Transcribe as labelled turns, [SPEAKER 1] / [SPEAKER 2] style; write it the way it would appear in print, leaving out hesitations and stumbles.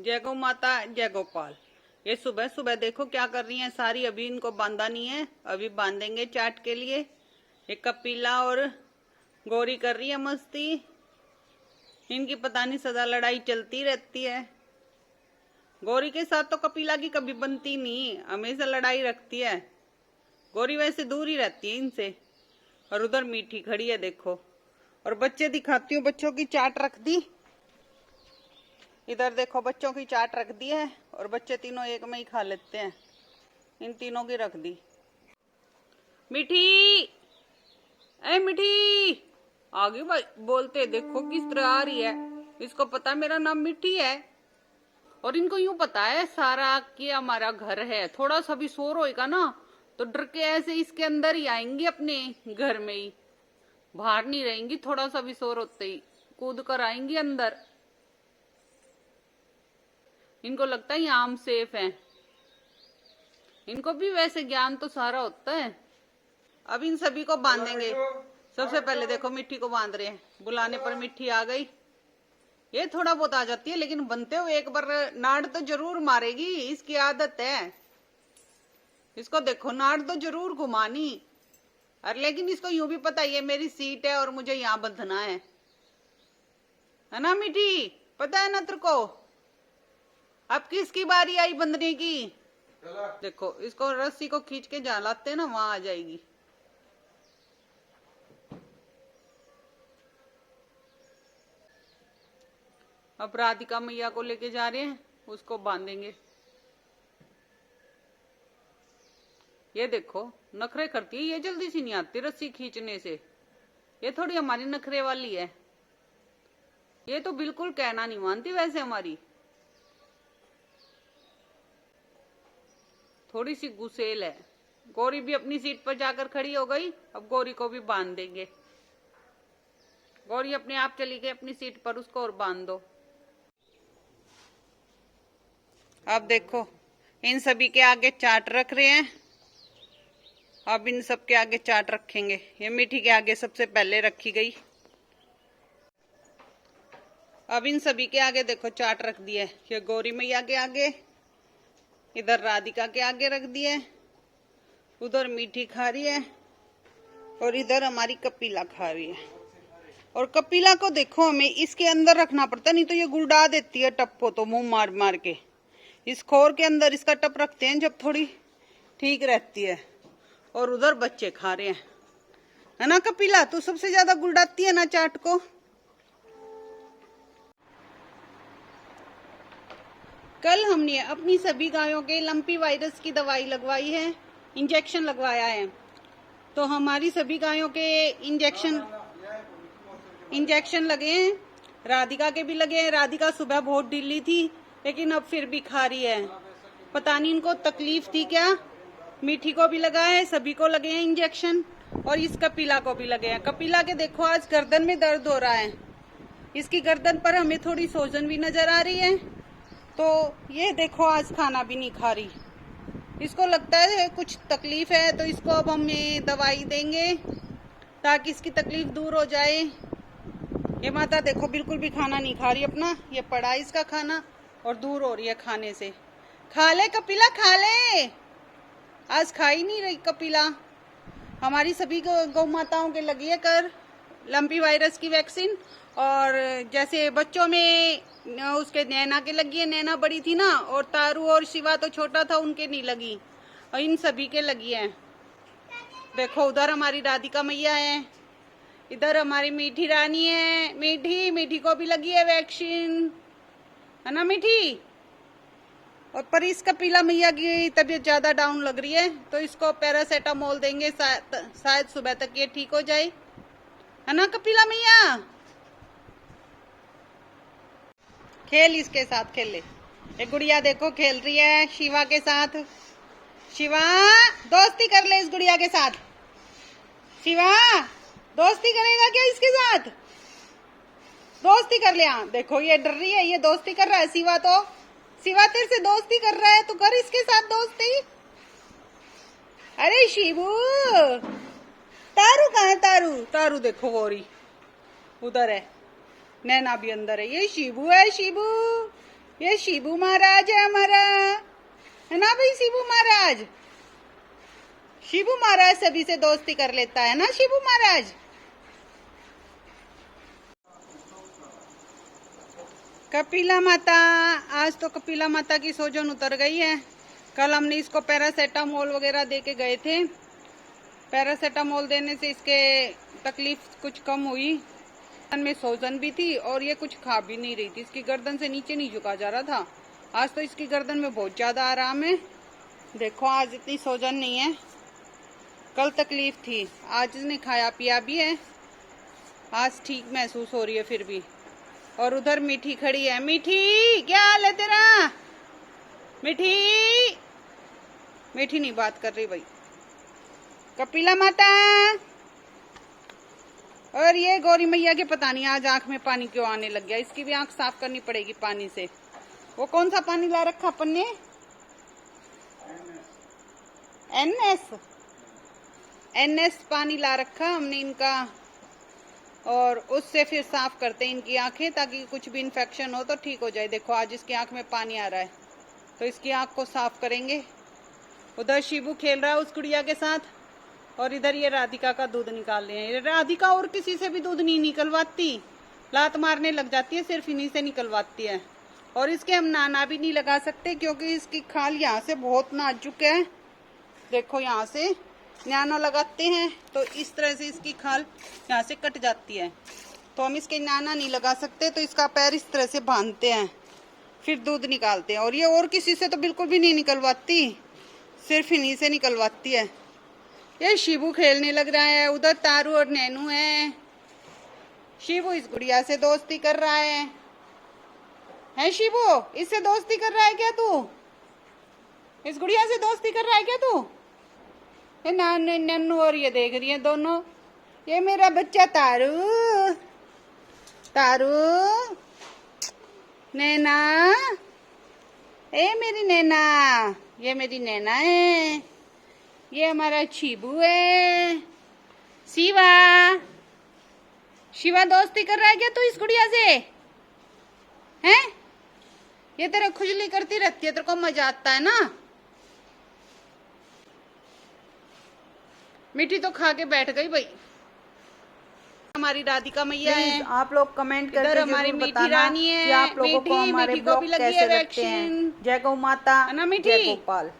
[SPEAKER 1] जय गौ माता, जय गोपाल। ये सुबह सुबह देखो क्या कर रही हैं सारी। अभी इनको बांधा नहीं है, अभी बांधेंगे चाट के लिए। ये कपिला और गौरी कर रही है मस्ती। इनकी पता नहीं सदा लड़ाई चलती रहती है। गौरी के साथ तो कपिला की कभी बनती नहीं, हमेशा लड़ाई रखती है। गौरी वैसे दूर ही रहती है इनसे। और उधर मीठी खड़ी है देखो। और बच्चे दिखाती हूँ, बच्चों की चाट रख दी। इधर देखो बच्चों की चाट रख दी है और बच्चे तीनों एक में ही खा लेते हैं। इन तीनों की रख दी। मीठी, ए मीठी, आगे बोलते देखो किस तरह आ रही है। इसको पता मेरा नाम मिठी है और इनको यूं पता है सारा कि हमारा घर है। थोड़ा सा भी शोर होएगा ना तो डर के ऐसे इसके अंदर ही आएंगी, अपने घर में ही, बाहर नहीं रहेंगी। थोड़ा सा भी शोर होते ही कूद कर आएंगी अंदर। इनको लगता है यहाँ हम सेफ हैं। इनको भी वैसे ज्ञान तो सारा होता है। अब इन सभी को बांधेंगे। सबसे पहले देखो मिट्टी को बांध रहे हैं। बुलाने पर मिट्टी आ गई। ये थोड़ा बहुत आ जाती है लेकिन बनते हुए एक बार नाड़ तो जरूर मारेगी, इसकी आदत है। इसको देखो नाड़ तो जरूर घुमानी। अरे लेकिन इसको यूं भी पता ये मेरी सीट है और मुझे यहाँ बंधना है ना मिट्टी? पता है ना तेरे को? अब किसकी बारी आई बंधने की? देखो इसको रस्सी को खींच के जहाँ लाते हैं ना वहां आ जाएगी। अब राधिका मैया को लेके जा रहे हैं, उसको बांधेंगे। ये देखो नखरे करती है, ये जल्दी सी नहीं आती रस्सी खींचने से। ये थोड़ी हमारी नखरे वाली है। ये तो बिल्कुल कहना नहीं मानती वैसे हमारी। थोड़ी सी गुस्सेल है। गौरी भी अपनी सीट पर जाकर खड़ी हो गई। अब गौरी को भी बांध देंगे। गौरी अपने आप चली गई अपनी सीट पर, उसको और बांध दो। अब देखो इन सभी के आगे चाट रख रहे हैं। अब इन सब के आगे चाट रखेंगे। ये मीठी के आगे सबसे पहले रखी गई। अब इन सभी के आगे देखो चाट रख दी है। ये गौरी मैया के आगे, इधर राधिका के आगे रख दिए, उधर मीठी खा रही है और इधर हमारी कपिला खा रही है। और कपिला को देखो हमें इसके अंदर रखना पड़ता, नहीं तो ये गुलडा देती है टप को, तो मुंह मार मार के। इस खोर के अंदर इसका टप रखते हैं जब थोड़ी ठीक रहती है। और उधर बच्चे खा रहे हैं, है ना कपिला? तू सबसे ज्यादा गुलडाती है ना चाट को। कल हमने अपनी सभी गायों के लंपी वायरस की दवाई लगवाई है, इंजेक्शन लगवाया है। तो हमारी सभी गायों के इंजेक्शन लगे हैं। राधिका के भी लगे हैं। राधिका सुबह बहुत ढीली थी लेकिन अब फिर भी खा रही है। पता नहीं इनको तकलीफ थी क्या। मीठी को भी लगा है, सभी को लगे हैं इंजेक्शन और इस कपिला को भी लगे हैं। कपिला के देखो आज गर्दन में दर्द हो रहा है। इसकी गर्दन पर हमें थोड़ी सोजन भी नजर आ रही है। तो ये देखो आज खाना भी नहीं खा रही। इसको लगता है कुछ तकलीफ है, तो इसको अब हम दवाई देंगे ताकि इसकी तकलीफ दूर हो जाए। ये माता देखो बिल्कुल भी खाना नहीं खा रही अपना। ये पड़ा इसका खाना और दूर हो रही है खाने से। खा ले कपिला, खा ले। आज खा ही नहीं रही कपिला। हमारी सभी गौ माताओं के लगी है कर लंपी वायरस की वैक्सीन। और जैसे बच्चों में उसके नैना के लगी है, नैना बड़ी थी ना, और तारू और शिवा तो छोटा था, उनके नहीं लगी, और इन सभी के लगी है। देखो उधर हमारी राधिका मैया है, इधर हमारी मीठी रानी है। मीठी को भी लगी है वैक्सीन, है ना मीठी? और पर इस कपिला मैया की तबीयत ज्यादा डाउन लग रही है तो इसको पैरासीटामोल देंगे, शायद सुबह तक ये ठीक हो जाए, है ना कपिला मैया? खेल इसके साथ, खेल ले। एक गुड़िया देखो खेल रही है शिवा के साथ। शिवा दोस्ती कर ले इस गुड़िया के साथ। शिवा दोस्ती करेगा क्या इसके साथ? दोस्ती कर ले। हाँ देखो ये डर रही है, ये दोस्ती कर रहा है शिवा। तो शिवा तेरे से दोस्ती कर रहा है, तो कर इसके साथ दोस्ती। अरे शिबू, तारू कहाँ है? तारू देखो गौरी उधर है, नैना भी अंदर है। ये शिबू है, शिबू ये शिबू महाराज है हमारा, है ना भाई शिबू महाराज। शिबू महाराज सभी से दोस्ती कर लेता है ना शिबू महाराज। कपिला माता, आज तो कपिला माता की सोजन उतर गई है। कल हमने इसको पैरासेटामोल वगैरह दे के गए थे। पैरासेटामोल देने से इसके तकलीफ कुछ कम हुई। में सोजन भी थी और ये कुछ खा भी नहीं रही थी। इसकी गर्दन से नीचे नहीं झुका जा रहा था। आज तो इसकी गर्दन में बहुत ज्यादा आराम है। देखो आज इतनी सोजन नहीं है, कल तकलीफ थी। आज इसने खाया पिया भी है, आज ठीक महसूस हो रही है फिर भी। और उधर मीठी खड़ी है। मीठी क्या हाल है तेरा? मीठी, मीठी नहीं बात कर रही भाई। कपिला माता और ये गौरी मैया के पता नहीं आज आंख में पानी क्यों आने लग गया। इसकी भी आंख साफ करनी पड़ेगी पानी से। वो कौन सा पानी ला रखा अपन ने? एनएस पानी ला रखा हमने इनका, और उससे फिर साफ करते हैं इनकी आंखें, ताकि कुछ भी इन्फेक्शन हो तो ठीक हो जाए। देखो आज इसकी आंख में पानी आ रहा है, तो इसकी आंख को साफ करेंगे। उधर शिबू खेल रहा है उस गुड़िया के साथ, और इधर ये राधिका का दूध निकाल रहे हैं। राधिका और किसी से भी दूध नहीं निकलवाती, लात मारने लग जाती है, सिर्फ इन्हीं से निकलवाती है। और इसके हम नाना भी नहीं लगा सकते क्योंकि इसकी खाल यहाँ से बहुत नाजुक है। देखो यहाँ से नाना लगाते हैं तो इस तरह से इसकी खाल यहाँ से कट जाती है, तो हम इसके नाना नहीं लगा सकते। तो इसका पैर इस तरह से बांधते हैं, फिर दूध निकालते हैं। और ये और किसी से तो बिल्कुल भी नहीं निकलवाती, सिर्फ इन्हीं से निकलवाती है। ये शिबू खेलने लग रहा है, उधर तारू और नैनू है। शिबू इस गुड़िया से दोस्ती कर रहा है शिबू? इससे दोस्ती कर रहा है क्या तू? इस गुड़िया से दोस्ती कर रहा है क्या तू? ये नन्नू और ये देख रही है दोनों। ये मेरा बच्चा तारू, तारू, नैना, ए मेरी नैना, ये मेरी नैना है। ये हमारा शिबू है। शिवा, शिवा दोस्ती कर रहा है क्या तू इस गुड़िया से? हैं? ये तेरे खुजली करती रहती है, तेरे को मजा आता है ना? मीठी तो खा के बैठ गई भाई। हमारी राधिका मैया है।
[SPEAKER 2] आप लोग कमेंट करके
[SPEAKER 1] इधर हमारी मीठी रानी है।
[SPEAKER 2] कि आप लोगों को हमारे
[SPEAKER 1] मीठी को भी
[SPEAKER 2] ब्लॉग
[SPEAKER 1] लगी
[SPEAKER 2] कैसे
[SPEAKER 1] है
[SPEAKER 2] लगते हैं।
[SPEAKER 1] वैक्सीन।
[SPEAKER 2] जय गौ माता,
[SPEAKER 1] है ना मीठी?
[SPEAKER 2] जय गोपाल।